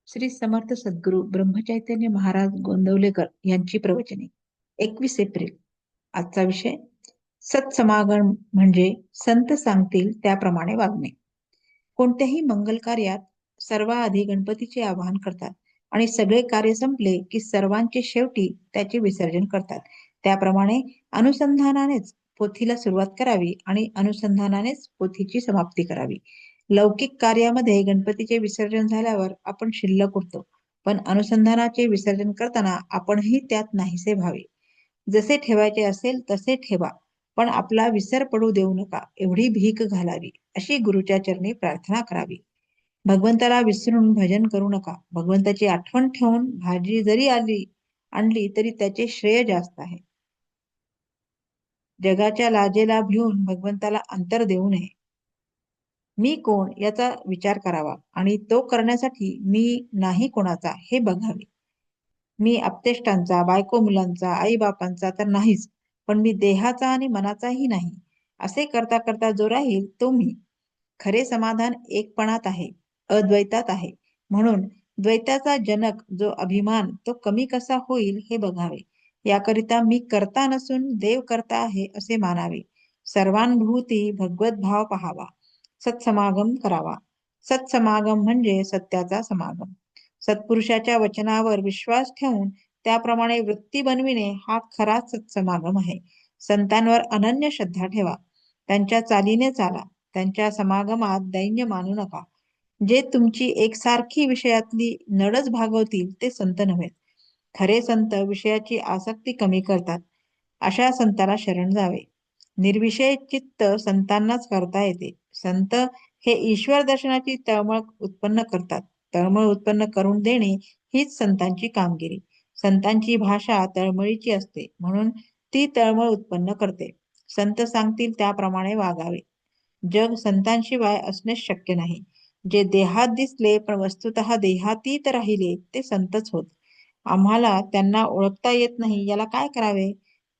श्री समर्थ सद्गुरू ब्रह्मचैतन्य महाराज गोंदवलेकर यांची प्रवचने 21 एप्रिल. आजचा विषय सत्समागम म्हणजे संत सांगतील त्याप्रमाणे वागणे. कोणत्याही मंगल कार्यात सर्वाआधी गणपतीचे आवाहन करतात आणि सगळे कार्य संपले की सर्वांचे शेवटी त्याचे विसर्जन करतात. त्याप्रमाणे अनुसंधानानेच पोथीला सुरुवात करावी आणि अनुसंधानानेच पोथीची समाप्ती करावी. लौकिक कार्यामध्ये गणपतीचे विसर्जन झाल्यावर आपण शिल्लक उरतो, पण अनुसंधानाचे विसर्जन करताना आपणही त्यात नाहीसे व्हावे. जसे ठेवायचे असेल तसे ठेवा, पण आपला विसर पडू देऊ नका एवढी भीक घालावी, अशी गुरुच्या चरणी प्रार्थना करावी. भगवंताला विसरून भजन करू नका. भगवंताची आठवण ठेवून भाजी जरी आणली तरी त्याचे श्रेय जास्त आहे. जगाच्या लाजेला भिवून भगवंताला अंतर देऊ नये. मी कोण याचा विचार करावा आणि तो करण्यासाठी मी नाही कोणाचा हे बघावे. मी आप्तेष्टांचा, बायको मुलांचा, आई बापांचा तर नाहीच, पण मी देहाचा आणि मनाचाही नाही. असे करता करता जो राहील तो मी. खरे समाधान एकपणात आहे, अद्वैतात आहे. म्हणून द्वैताचा जनक जो अभिमान तो कमी कसा होईल हे बघावे. याकरिता मी करता नसून देव करता आहे असे मानावे. सर्वानुभूती भगवत भाव पहावा. सत्समागम करावा. सत्समागम म्हणजे सत्याचा समागम. सत्पुरुषाच्या वचनावर विश्वास ठेवून त्याप्रमाणे वृत्ती बनविणे हा खरा सत्समागम आहे. संतांवर अनन्य श्रद्धा ठेवा. त्यांच्या चालीने चाला. त्यांच्या समागमात दैन्य मानू नका. जे तुमची एकसारखी विषयातली नडच भागवतील ते संत नव्हेत. खरे संत विषयाची आसक्ती कमी करतात. अशा संताला शरण जावे. निर्विषय चित्त संतांनाच करता येते. संत हे ईश्वर दर्शनाची तळमळ उत्पन्न करतात. तळमळ उत्पन्न करून देणे हीच संतांची कामगिरी. संतांची भाषा तळमळीची असते, म्हणून ती तळमळ उत्पन्न करते. संत सांगतील त्याप्रमाणे वागावे. जग संतांशिवाय असणेच शक्य नाही. जे देहात दिसले पण वस्तुतः देहातीत राहिले ते संतच होत. आम्हाला त्यांना ओळखता येत नाही, याला काय करावे?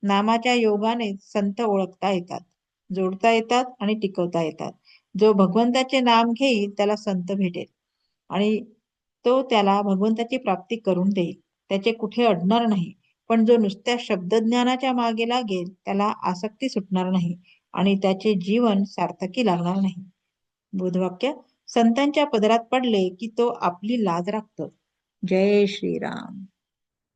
नामाच्या योगाने संत ओळखता येतात, जोडता येतात आणि टिकवता येतात. जो भगवंताचे नाम घेईल त्याला संत भेटेल आणि तो त्याला भगवंताची प्राप्ती करून देईल. त्याचे कुठे अडणार नाही. पण जो नुसत्या शब्दज्ञानाच्या मागे लागेल त्याला आसक्ती सुटणार नाही आणि त्याचे जीवन सार्थकी लागणार नाही. बोधवाक्य: संतांच्या पदरात पडले की तो आपली लाज राखतो. जय श्रीराम.